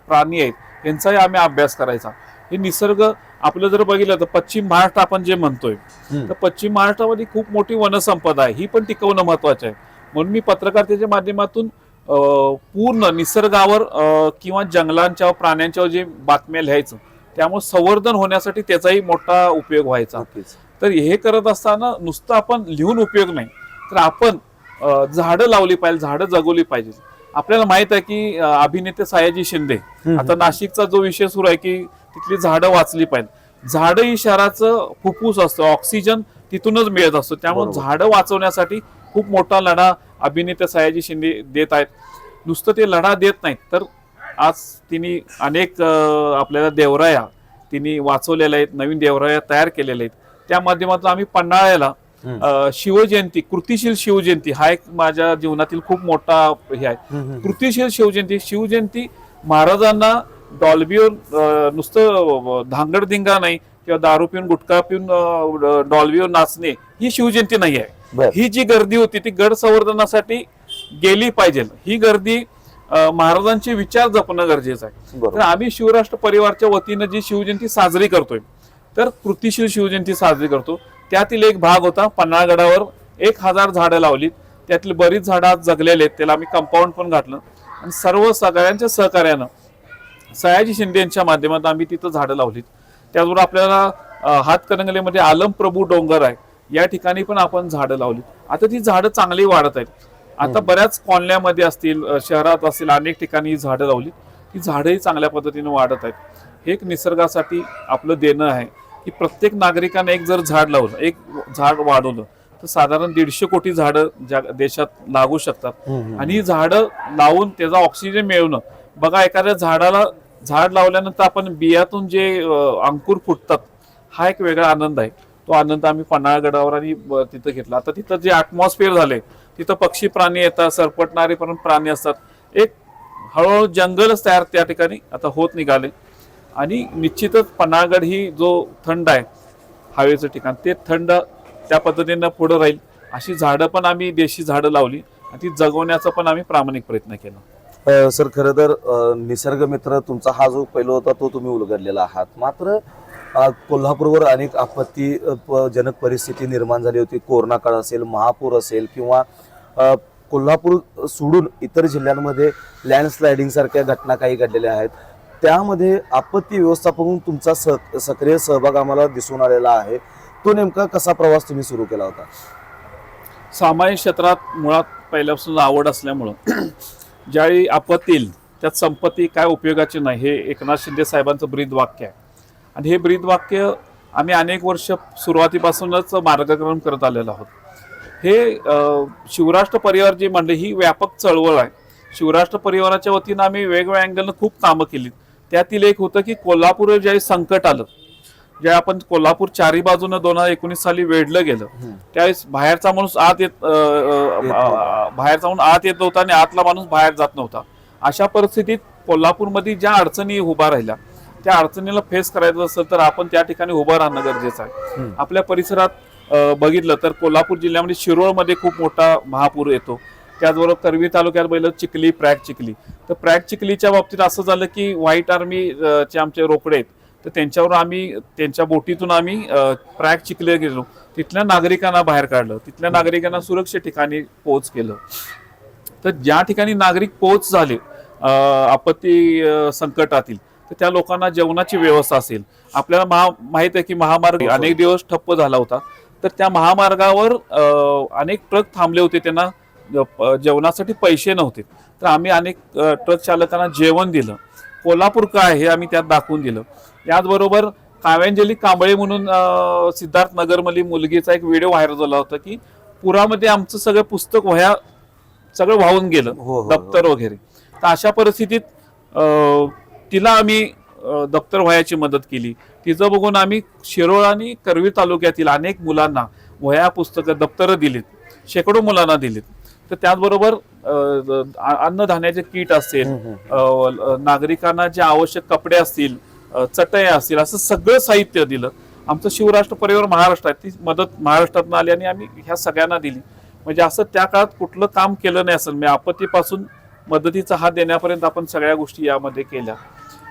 प्राणी आहेत यांचाही आम्ही अभ्यास करायचा. हे निसर्ग आपलं जर बघितलं तर पश्चिम महाराष्ट्र आपण जे म्हणतोय तर पश्चिम महाराष्ट्रामध्ये खूप मोठी वनसंपदा आहे, ही पण टिकवणं महत्वाचं आहे. म्हणून मी पत्रकारितेच्या माध्यमातून पूर्ण निसर्गावर किंवा जंगलांच्या प्राण्यांच्या जे बातम्या लिहायचं त्यामुळे संवर्धन होण्यासाठी त्याचाही मोठा उपयोग व्हायचा. तर हे करत असताना नुसतं आपण लिहून उपयोग नाही तर आपण झाडं लावली पाहिजे, झाडं जगवली पाहिजे. आपल्याला माहित आहे की अभिनेते सयाजी शिंदे आता नाशिकचा जो विषय सुरू आहे की तिथली झाडं वाचली पाहिजे. झाडं ही शहराचं फुफ्फुस असतं, ऑक्सिजन तिथूनच मिळत असतो. त्यामुळे झाडं वाचवण्यासाठी खूप मोठा लढा अभिनेते सयाजी शिंदे देत आहेत. नुसतं ते लढा देत नाहीत तर आज तिने अनेक आपल्याला देवराया तिने वाचवलेल्या आहेत, नवीन देवराया तयार केलेल्या आहेत. त्या माध्यमातून आम्ही पन्हाळ्याला शिवजयंती कृतिशील शिवजयंती हा एक माझ्या जीवनातील खूप मोठा हे आहे. कृतिशील शिवजयंती महाराजांना डॉल्बीवर नुसतं धांगडधिंगा नाही किंवा दारू पिऊन गुटखा पिऊन डॉल्बीवर नाचणे ही शिवजयंती नाही आहे. ही जी गर्दी होती ती गड संवर्धनासाठी गेली पाहिजे. ही गर्दी महाराजांचे विचार जपणं गरजेचं आहे. तर आम्ही शिवराष्ट्र परिवारच्या वतीनं जी शिवजयंती साजरी करतोय तर कृतिशील शिवजयंती साजरी करतो. त्यातील एक भाग होता पन्हाळगडावर 1000 झाडं लावलीत. त्यातली बरीच झाडं आज जगलेले आहेत, त्याला आम्ही कंपाऊंड पण घातलं आणि सर्व सगळ्यांच्या सहकार्यानं सयाजी शिंदे यांच्या माध्यमातून आम्ही तिथं झाडं लावलीत. त्याचबरोबर आपल्याला हातकणंगलेमध्ये आलम प्रभू डोंगर आहे, या ठिकाणी पण आपण झाडं लावलीत. आता ती झाडं चांगली वाढत आहेत. आता बऱ्याच कॉलन्यामध्ये असतील, शहरात असतील, अनेक ठिकाणी झाडं लावलीत. ती झाडंही चांगल्या पद्धतीने वाढत आहेत. हे एक निसर्गासाठी आपलं देणं आहे की प्रत्येक नागरिकाने एक जर झाड लावलं, एक झाड वाढवलं तर साधारण 150 कोटी झाडं देशात लागू शकतात. आणि ही झाडं लावून त्याचा ऑक्सिजन मिळवणं, बघा एखाद्या झाडाला झाड लावल्यानंतर आपण बियातून जे अंकुर फुटतात हा एक वेगळा आनंद आहे. तो आनंद आम्ही पन्हाळगडावर आणि तिथं घेतला. आता तिथं जे ॲटमॉस्फिअर झाले तिथं पक्षी प्राणी येतात, सरपटणारे पण प्राणी असतात. एक हळूहळू जंगलच तयार त्या ठिकाणी आता होत निघाले. आणि निश्चितच पन्हाळगड ही जो थंड आहे हवेचं ठिकाण ते थंड त्या पद्धतीनं पुढे राहील अशी झाडं पण आम्ही देशी झाडं लावली आणि ती जगवण्याचा पण आम्ही प्रामाणिक प्रयत्न केला. सर खरं तर निसर्ग मित्र तुमचा हा जो पैलू होता तो तुम्ही उलगडलेला आहात. मात्र कोल्हापूरवर अनेक जनक परिस्थिती निर्माण झाली होती. कोरोना काळ असेल, महापूर असेल किंवा कोल्हापूर सोडून इतर जिल्ह्यांमध्ये लँडस्लायडिंग सारख्या घटना काही घडलेल्या आहेत. त्यामध्ये आपत्ती व्यवस्थापन तुमचा सक्रिय सहभाग आम्हाला दिसून आलेला आहे. तो नेमका कसा प्रवास तुम्ही सुरू केला होता? सामाजिक क्षेत्रात मुळात पहिल्यापासून आवड असल्यामुळं ज्यावेळी आपत्ती येईल त्यात संपत्ती काय उपयोगाची नाही, हे एकनाथ शिंदे साहेबांचं ब्रीद वाक्य आहे. आणि हे ब्रीद वाक्य आम्ही अनेक वर्ष सुरुवातीपासूनच मार्गक्रमण करत आलेलो आहोत. हे शिवराष्ट्र परिवार जी म्हणले ही व्यापक चळवळ आहे. शिवराष्ट्र परिवाराच्या वतीनं आम्ही वेगवेगळ्या अँगलनं खूप कामं केली. त्यातील एक होतं की कोल्हापूर ज्यावेळी संकट आलं, ज्या आपण कोल्हापूर चारी बाजूनं 2019 साली वेढलं गेलं, त्यावेळेस बाहेरचा माणूस आत येत नव्हता आणि आतला माणूस बाहेर जात नव्हता. अशा परिस्थितीत कोल्हापूरमध्ये ज्या अडचणी उभा राहिल्या, त्या अडचणीला फेस करायचं असेल तर आपण त्या ठिकाणी उभं राहणं गरजेचं आहे. आपल्या परिसरात बघितलं तर कोल्हापूर जिल्ह्यामध्ये शिरोळमध्ये खूप मोठा महापूर येतो. त्याचबरोबर करवी तालुक्यात बघितलं चिखली, प्रॅग चिखली. तर प्रॅग चिखलीच्या बाबतीत असं झालं की व्हाईट आर्मीचे आमचे रोकडे आहेत, तर त्यांच्यावर आम्ही त्यांच्या बोटीतून आम्ही प्रॅग चिखली गेलो. तिथल्या नागरिकांना बाहेर काढलं, तिथल्या नागरिकांना सुरक्षित ठिकाणी पोहोच केलं. तर ज्या ठिकाणी नागरिक पोहोच झाले आपत्ती संकटातील, तर त्या लोकांना जेवणाची व्यवस्था असेल. आपल्याला माहित आहे की महामार्ग अनेक दिवस ठप्प झाला होता, तर त्या महामार्गावर अनेक ट्रक थांबले होते, त्यांना जेवणासाठी पैसे नव्हते. तर आम्ही अनेक ट्रक चालकांना जेवण दिलं. कोल्हापूर काय हे आम्ही त्यात दाखवून दिलं. याचबरोबर काव्यांजली कांबळे म्हणून सिद्धार्थ नगरमधली मुलगीचा एक व्हिडिओ व्हायरल झाला होता की पुरामध्ये आमचं सगळं पुस्तक वह्या सगळं वाहून गेलं, दप्तर वगैरे. तर अशा परिस्थितीत तिला आम्ही दप्तर वह्याची मदत केली. तिचं बघून आम्ही शिरोळ आणि करवी तालुक्यातील अनेक मुलांना वह्या, पुस्तकं, दप्तरं दिलीत, शेकडो मुलांना दिलीत. तर त्याचबरोबर अन्नधान्याचे किट असेल, नागरिकांना जे आवश्यक कपडे असतील, चटया असतील, असं सगळं साहित्य दिलं. आमचं शिवराष्ट्र परिवार महाराष्ट्रात, ती मदत महाराष्ट्रातून आली आणि आम्ही ह्या सगळ्यांना दिली. म्हणजे असं त्या काळात कुठलं काम केलं नाही असेल. मी आपत्तीपासून मदतीचा हात देण्यापर्यंत आपण सगळ्या गोष्टी यामध्ये केल्या.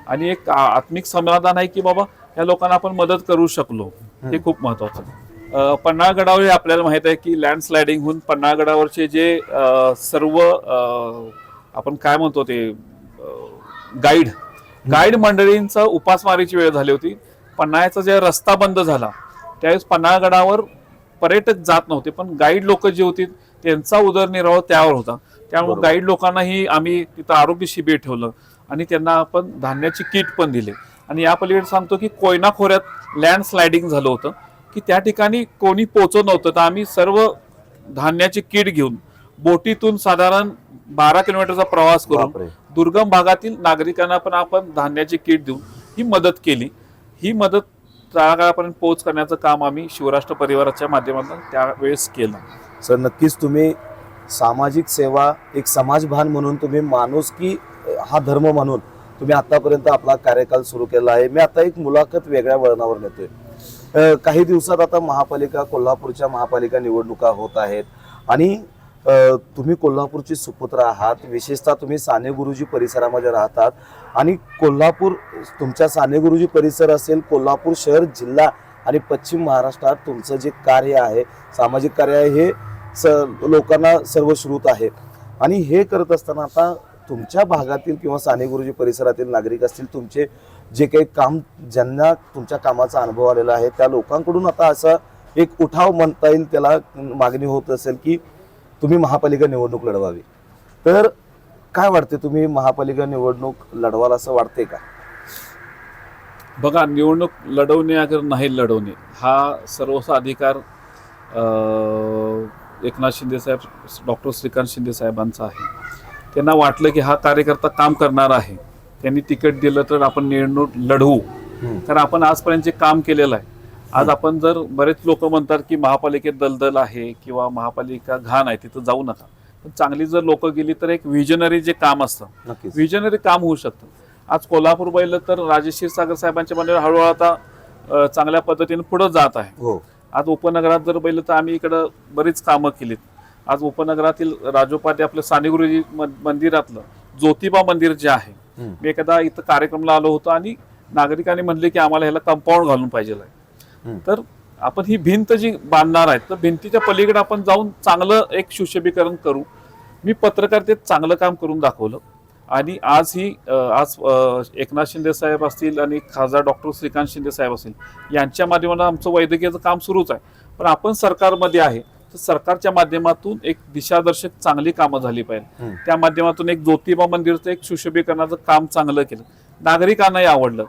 आणि एक आत्मिक समाधान आहे की बाबा या लोकांना आपण मदत करू शकलो, हे खूप महत्वाचं. पन्हाळगडावर आपल्याला माहित आहे की लँडस्लायडिंग होऊन पन्हाळगडावरचे जे सर्व आपण काय म्हणतो ते गाईड मंडळींचा उपासमारीची वेळ झाली होती. पन्हाळ्याचा जे रस्ता बंद झाला त्यावेळेस पन्हाळगडावर पर्यटक जात नव्हते, पण गाईड लोक जी होती त्यांचा उदरनिर्वाह त्यावर होता. त्यामुळे गाईड लोकांनाही आम्ही तिथं आरोग्य शिबिर ठेवलं आणि त्यांना आपण धान्याची किट पण दिले. आणि या पलीकडे सांगतो की कोयना खोऱ्यात लँडस्लायडिंग झालं होतं की त्या ठिकाणी कोणी पोहोचत नव्हतं, तर आम्ही सर्व धान्याची किट घेऊन बोटीतून साधारण 12 किलोमीटरचा प्रवास करून दुर्गम भागातील नागरिकांना पण आपण धान्याची किट देऊन ही मदत केली. ही मदत तळागाळापर्यंत पोहोच करण्याचं काम आम्ही शिवराष्ट्र परिवाराच्या माध्यमातून त्यावेळेस केलं. सर, नक्कीच तुम्ही सामाजिक सेवा, एक समाजभान म्हणून तुम्ही माणुसकी हा धर्म म्हणून तुम्ही आतापर्यंत आपला कार्यकाल सुरू केला आहे. मी आता एक मुलाखत वेगळ्या वळणावर नेतोय. काही दिवसात आता कोल्हापूरच्या महापालिका निवडणुका होत आहेत आणि तुम्ही कोल्हापूरचे सुपुत्र आहात. विशेषतः तुम्ही साने गुरुजी परिसरामध्ये राहतात आणि कोल्हापूर तुमच्या साने गुरुजी परिसर असेल, कोल्हापूर शहर, जिल्हा आणि पश्चिम महाराष्ट्रात तुमचं जे कार्य आहे, सामाजिक कार्य आहे, हे लोकांना सर्वश्रुत आहे. आणि हे करत असताना आता तुमच्या भागातील किंवा साने गुरुजी परिसरातील नागरिक असतील, तुमचे जे काही काम, ज्यांना तुमच्या कामाचा अनुभव आलेला आहे, त्या लोकांकडून आता असा एक उठाव म्हणता येईल, त्याला मागणी होत असेल की तुम्ही महापालिका निवडणूक लढवावी. तर काय वाटते, तुम्ही महापालिका निवडणूक लढवाल असं वाटते का? बघा, निवडणूक लढवणे अगर नाही लढवणे हा सर्वस्व अधिकार एकनाथ शिंदे साहेब, डॉक्टर श्रीकांत शिंदे साहेबांचा आहे. त्यांना वाटलं की हा कार्यकर्ता काम करणार आहे, त्यांनी तिकीट दिलं तर आपण निवडणूक लढवू. तर आपण आजपर्यंत जे काम केलेलं आहे, आज आपण जर बरेच लोक म्हणतात की महापालिकेत दलदल आहे किंवा महापालिका घाण आहे, तिथं जाऊ नका. पण चांगली जर लोक गेली तर एक व्हिजनरी जे काम असतं, व्हिजनरी काम होऊ शकतं. आज कोल्हापूर पाहिलं तर राजेश क्षीरसागर साहेबांच्या मध्ये हळूहळू आता चांगल्या पद्धतीने पुढे जात आहे. आज उपनगरात जर पाहिलं तर आम्ही इकडं बरीच कामं केलीत. आज उपनगरातील राजोपाध्ये आपलं साने गुरुजी मंदिरातलं ज्योतिबा मंदिर जे आहे, मी एकदा इथं कार्यक्रमला आलो होतो आणि नागरिकांनी म्हणले की आम्हाला ह्याला कंपाऊंड घालून पाहिजे आहे. हम्म. तर आपण ही भिंत जी बांधणार आहे तर भिंतीच्या पलीकडे आपण जाऊन चांगलं एक सुशोभीकरण करू. मी पत्रकार ते चांगलं काम करून दाखवलं आणि आज एकनाथ शिंदे साहेब असतील आणि खासदार डॉक्टर श्रीकांत शिंदे साहेब असतील यांच्या माध्यमातून आमचं वैद्यकीयचं काम सुरूच आहे. पण आपण सरकारमध्ये आहे तर सरकारच्या माध्यमातून एक दिशादर्शक चांगली कामं झाली पाहिजे. त्या माध्यमातून एक ज्योतिबा मंदिरचं एक सुशोभीकरणाचं काम चांगलं केलं, नागरिकांनाही आवडलं.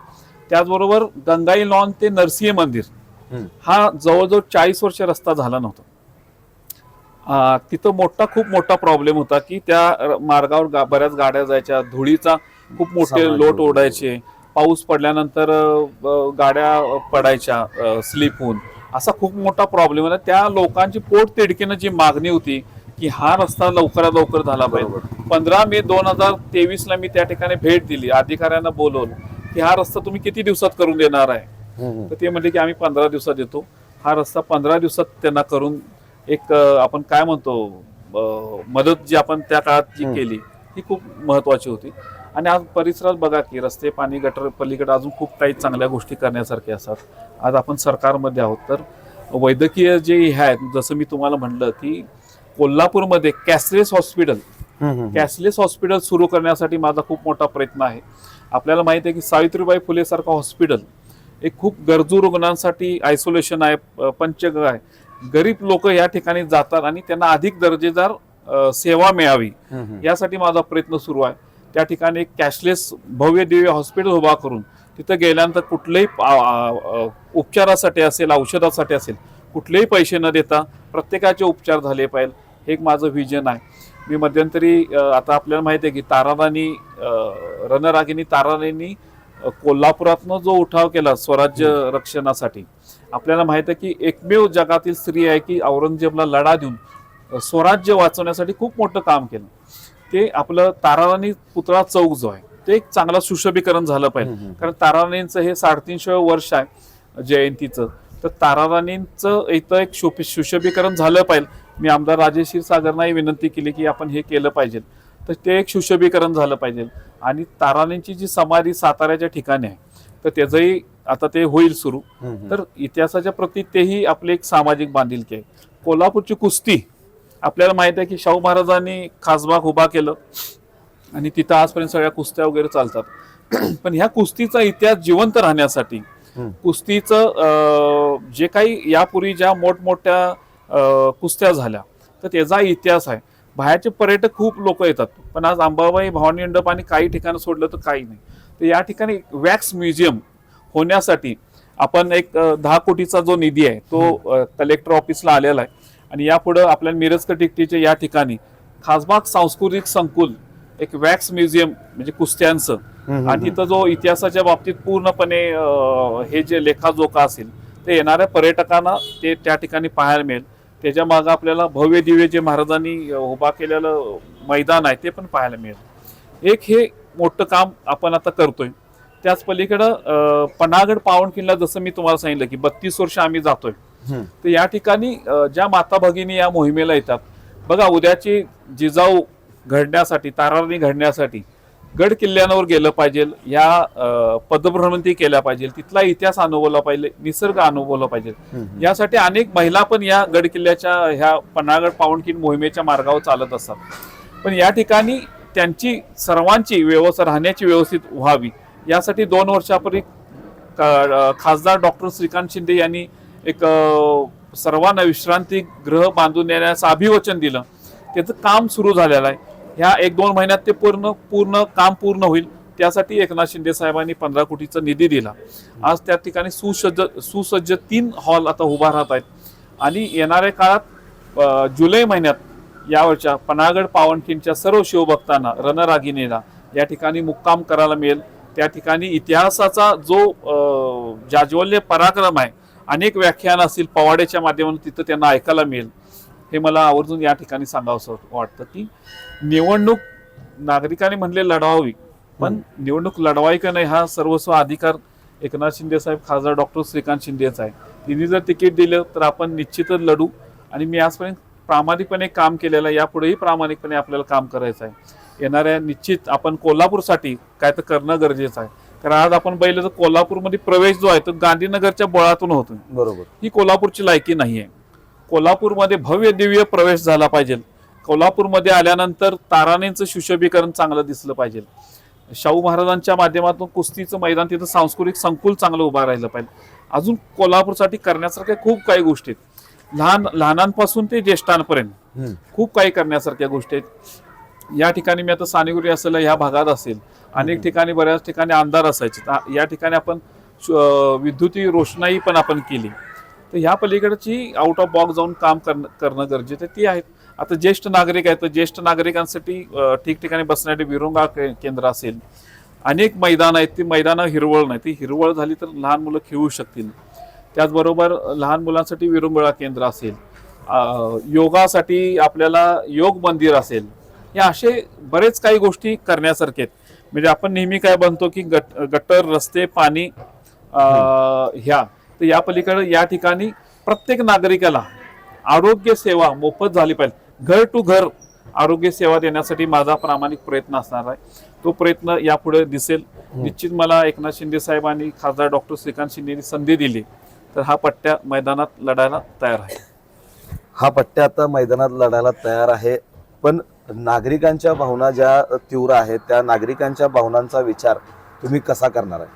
त्याचबरोबर गंगाई लॉन ते नरसिंह मंदिर हा जवळजवळ 40 वर्ष रस्ता झाला नव्हता. तिथं खूप मोठा प्रॉब्लेम होता की त्या मार्गावर बऱ्याच गाड्या जायच्या, धुळीचा खूप मोठे लोट ओढायचे, पाऊस पडल्यानंतर गाड्या पडायच्या स्लिप होऊन, असा खूप मोठा प्रॉब्लेम होता. त्या लोकांची पोट तिडकीनं जी मागणी होती की हा रस्ता लवकरात लवकर झाला पाहिजे. 15 मे 2023 ला मी त्या ठिकाणी भेट दिली, अधिकाऱ्यांना बोलवलं की हा रस्ता तुम्ही किती दिवसात करून देणार आहे. तर ते म्हणले की आम्ही 15 दिवसात देतो. हा रस्ता 15 दिवसात त्यांना करून एक आपण काय म्हणतो मदत जी आपण त्या काळात जी केली ही खूप महत्वाची होती. आणि आज परिसरात बघा की रस्ते, पाणी, गटर पलीकडे अजून खूप काही चांगल्या गोष्टी करण्यासारख्या असतात. आज आपण सरकारमध्ये आहोत तर वैद्यकीय जे हे आहेत, जसं मी तुम्हाला म्हणलं की कोल्हापूरमध्ये कॅशलेस हॉस्पिटल सुरू करण्यासाठी माझा खूप मोठा प्रयत्न आहे. आपल्याला माहिती आहे की सावित्रीबाई फुले सारखं हॉस्पिटल एक खूप गरजू रुग्णांसाठी आयसोलेशन आहे, पंचगृह आहे. गरीब लोक या ठिकाणी जातात आणि त्यांना अधिक दर्जेदार सेवा मिळावी यासाठी माझा प्रयत्न सुरू आहे. त्या ठिकाणी एक कॅशलेस भव्य दिव्य हॉस्पिटल उभा करून तिथं गेल्यानंतर कुठल्याही उपचारासाठी असेल, औषधासाठी असेल, कुठलेही पैसे न देता प्रत्येकाचे उपचार झाले पाहिजे, हे एक माझं व्हिजन आहे. मी मध्यंतरी आता आपल्याला माहिती आहे की ताराराणी रणरागिणी ताराराणी कोल्हापुरातनं जो उठाव केला स्वराज्य रक्षणासाठी, आपल्याला माहित आहे की एकमेव जगातील स्त्री आहे की औरंगजेबला लढा देऊन स्वराज्य वाचवण्यासाठी खूप मोठं काम केलं. ते आपलं ताराराणी पुतळा चौक जो आहे ते एक चांगला सुशोभीकरण झालं पाहिजे. कारण ताराराणींचं हे 350 वर्ष आहे जयंतीचं, तर ताराराणींचं इथं एक सुशोभीकरण झालं पाहिजे. मी आमदार राजेश क्षीरसागरनाही विनंती केली की आपण हे केलं पाहिजे, तर ते एक सुशोभीकरण झालं पाहिजे. आणि ताराराणींची जी समाधी साताऱ्याच्या ठिकाणी आहे तर त्याचंही आता ते होईल सुरू. तर इतिहासाच्या प्रती तेही आपले एक सामाजिक बांधिलकी आहे. कोल्हापूरची कुस्ती आपल्याला माहित आहे की शाहू महाराजांनी खासबाग उभा केलं आणि तिथं आजपर्यंत सगळ्या कुस्त्या वगैरे चालतात. पण ह्या कुस्तीचा इतिहास जिवंत राहण्यासाठी कुस्तीचं जे काही यापूर्वी ज्या मोठमोठ्या कुस्त्या झाल्या तर त्याचा इतिहास आहे. बाहेरचे पर्यटक खूप लोक येतात, पण आज अंबाबाई, भवानी मंडप आणि काही ठिकाणं सोडलं तर काही नाही. तर या ठिकाणी वॅक्स म्युझियम होण्यासाठी आपण एक 10 कोटीचा जो निधी आहे तो कलेक्टर ऑफिसला आलेला आहे. आणि यापुढे आपल्या मिरजकर टिकटीच्या या ठिकाणी खासबाग सांस्कृतिक संकुल एक वॅक्स म्युझियम म्हणजे कुस्त्यांचं, आणि तिथं जो इतिहासाच्या बाबतीत पूर्णपणे हे जे लेखाजोखा असेल ते येणाऱ्या पर्यटकांना ते त्या ठिकाणी पाहायला मिळेल. त्याच्या मागे आपल्याला भव्य दिव्य जे महाराजांनी उभा केलेलं मैदान आहे ते पण पाहायला मिळेल. एक हे मोठं काम आपण आता करतोय. त्याच पलीकडं पन्हागड पावनखिंडला जसं मी तुम्हाला सांगितलं की 32 वर्ष आम्ही जातोय, तर या ठिकाणी ज्या माता भगिनी या मोहिमेला येतात बघा, उद्याची जिजाऊ घडण्यासाठी, ताराराणी घडण्यासाठी गड किल्ल्यांवर गेलं पाहिजे, या पदभ्रमंती केल्या पाहिजे, तिथला इतिहास अनुभवला पाहिजे, निसर्ग अनुभवला पाहिजे. यासाठी अनेक महिला पण या गड किल्ल्याच्या ह्या पन्हागड पावनखिंड मोहिमेच्या मार्गावर चालत असतात. पण या ठिकाणी त्यांची सर्वांची व्यवस्था राहण्याची व्यवस्थित व्हावी यासाठी 2 वर्षापूर्वी खासदार डॉक्टर श्रीकांत शिंदे यांनी एक सर्वांना विश्रांती गृह बांधून देण्याचं अभिवचन दिलं. त्याचं काम सुरू झालेलं आहे. ह्या 1-2 महिन्यात ते पूर्ण काम पूर्ण होईल. त्यासाठी एकनाथ शिंदे साहेबांनी 15 कोटीचा निधी दिला. आज त्या ठिकाणी सुसज्ज 3 हॉल आता उभा राहत आहेत. आणि येणाऱ्या काळात जुलै महिन्यात यावरच्या पन्हागड पावनखिंडच्या सर्व शिवभक्तांना रणरागिणीला या ठिकाणी मुक्काम करायला मिळेल. त्या ठिकाणी इतिहासाचा जो जाज्वल्य पराक्रम आहे, अनेक व्याख्यान असतील पवाड्याच्या माध्यमातून तिथं त्यांना ऐकायला मिळेल. हे मला आवर्जून या ठिकाणी सांगावंसं वाटतं की निवडणूक नागरिकांनी म्हणले लढवावी, पण निवडणूक लढवाई का नाही हा सर्वस्व अधिकार एकनाथ शिंदे साहेब, खासदार डॉक्टर श्रीकांत शिंदेचा आहे. तिने जर तिकीट दिलं तर आपण निश्चितच लढू. आणि मी आजपर्यंत प्रामाणिकपणे काम केलेलं आहे, यापुढेही प्रामाणिकपणे आपल्याला काम करायचं आहे. येणाऱ्या निश्चित आपण कोल्हापूरसाठी काय तर करणं गरजेचं आहे. कारण आज आपण बघितलं तर कोल्हापूरमध्ये प्रवेश जो आहे तो गांधीनगरच्या बोळातून होतो. बरोबर. ही कोल्हापूरची लायकी नाहीये. कोल्हापूरमध्ये भव्य दिव्य प्रवेश झाला पाहिजे. कोल्हापूरमध्ये आल्यानंतर ताराणींचं सुशोभीकरण चांगलं दिसलं पाहिजे. शाहू महाराजांच्या माध्यमातून कुस्तीचं मैदान, तिथं सांस्कृतिक संकुल चांगलं उभा राहिलं पाहिजे. अजून कोल्हापूरसाठी करण्यासारख्या खूप काही गोष्टी आहेत. लहानांपासून ते ज्येष्ठांपर्यंत खूप काही करण्यासारख्या गोष्टी आहेत. या ठिकाणी मी आता सानेगुरी असेल, ह्या भागात असेल, अनेक ठिकाणी बऱ्याच ठिकाणी अंधार असायचे. या ठिकाणी आपण विद्युती रोषणाई पण आपण केली. तर ह्या पलीकडची आउट ऑफ बॉक्स जाऊन काम करणं गरजेचं आहे. ती आहेत. आता ज्येष्ठ नागरिक आहेत तर ज्येष्ठ नागरिकांसाठी ठिकठिकाणी बसण्यासाठी विरंगा केंद्र असेल, अनेक मैदान आहेत. ती मैदानं हिरवळ नाही, ती हिरवळ झाली तर लहान मुलं खेळू शकतील. त्याचबरोबर लहान मुलांसाठी विरंगुळा केंद्र असेल, योगासाठी आपल्याला योग मंदिर असेल. या असे बरेच काही गोष्टी करण्यासारखे आहेत. म्हणजे आपण नेहमी काय बनतो की गटर, रस्ते, पाणी ह्या, तर या पलीकडे या ठिकाणी प्रत्येक नागरिकाला आरोग्य सेवा मोफत झाली पाहिजे. घर टू घर आरोग्य सेवा देण्यासाठी माझा प्रामाणिक प्रयत्न असणार आहे. तो प्रयत्न यापुढे दिसेल. निश्चित मला एकनाथ शिंदे साहेबांनी, खासदार डॉक्टर श्रीकांत शिंदेनी संधी दिली तर हा पट्ट्या मैदानात लढायला तयार आहे. हा पट्ट्या आता मैदानात लढायला तयार आहे. पण नागरिकांच्या भावना ज्या तीव्र आहेत, त्या नागरिकांच्या भावनांचा विचार तुम्ही कसा करणार आहे?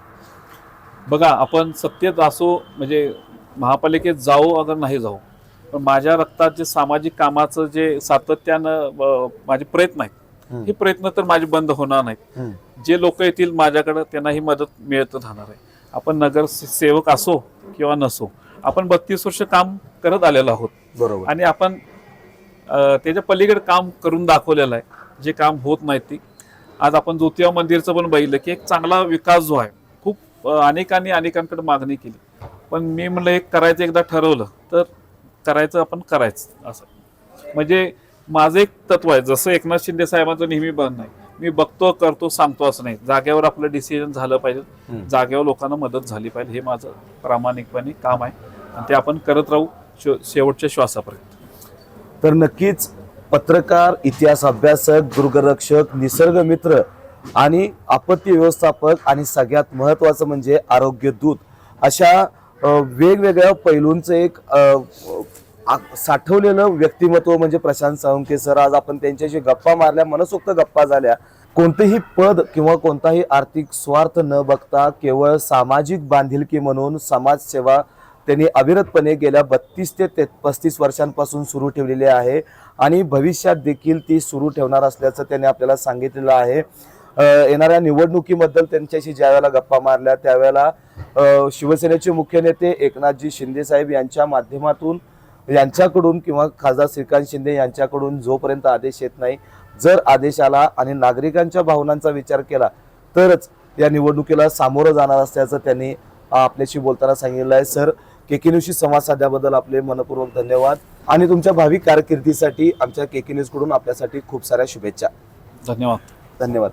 बघा, आपण सत्तेत असो, म्हणजे महापालिकेत जाऊ अगर नाही जाऊ, पण माझ्या रक्तात जे सामाजिक कामाचं जे सातत्यानं माझे प्रयत्न आहेत, हे प्रयत्न तर माझे बंद होणार नाहीत. जे लोक येतील माझ्याकडे त्यांना ही मदत मिळत राहणार आहे. आपण नगरसेवक असो किंवा नसो, आपण 32 वर्ष काम करत आलेलो आहोत. बरोबर. आणि आपण त्याच्या पलीकडे काम करून दाखवलेलं आहे. जे काम होत नाही ती आज आपण ज्योतिबा मंदिरचं पण बघितलं की एक चांगला विकास जो आहे, खूप अनेकांकडे मागणी केली, पण मी म्हणलं एक करायचं, एकदा ठरवलं तर करायचं, आपण करायचं. असं म्हणजे माझं एक तत्व आहे. जसं एकनाथ शिंदे साहेबांचं नेहमी बंद नाही, मी बघतो, करतो, सांगतो असं नाही. जागेवर आपलं डिसिजन झालं पाहिजे, जागेवर लोकांना मदत झाली पाहिजे. हे माझं प्रामाणिकपणे काम आहे आणि ते आपण करत राहू शेवटच्या श्वासापर्यंत. तर नक्कीच पत्रकार, इतिहास अभ्यासक, दुर्गरक्षक, निसर्ग मित्र आणि आपत्ती व्यवस्थापक आणि सगळ्यात महत्त्वाचं म्हणजे आरोग्य दूत, अशा वेगवेगळ्या पैलूंचं एक साठवलेलं व्यक्तिमत्व म्हणजे प्रशांत साळुंखे सर. आज आपण त्यांच्याशी गप्पा मारल्या, मनसोक्त गप्पा झाल्या. कोणतेही पद किंवा कोणताही आर्थिक स्वार्थ न बघता केवळ सामाजिक बांधिलकी म्हणून समाजसेवा त्यांनी अविरतपणे गेल्या 32 ते 35 वर्षांपासून सुरू ठेवलेली आहे आणि भविष्यात देखील ती सुरू ठेवणार असल्याचं त्यांनी आपल्याला सांगितलेलं आहे. येणाऱ्या निवडणुकीबद्दल त्यांच्याशी ज्या वेळेला गप्पा मारल्या त्यावेळेला शिवसेनेचे मुख्य नेते एकनाथजी शिंदे साहेब यांच्या माध्यमातून, यांच्याकडून किंवा खासदार श्रीकांत शिंदे यांच्याकडून जोपर्यंत आदेश येत नाही, जर आदेश आला आणि नागरिकांच्या भावनांचा विचार केला तरच या निवडणुकीला सामोरं जाणार असल्याचं त्यांनी आपल्याशी बोलताना सांगितलं आहे. सर, केके न्यूजशी संवाद साधल्याबद्दल आपले मनपूर्वक धन्यवाद आणि तुमच्या भावी कारकिर्दीसाठी आमच्या केके न्यूज कडून आपल्यासाठी खूप साऱ्या शुभेच्छा. धन्यवाद. धन्यवाद.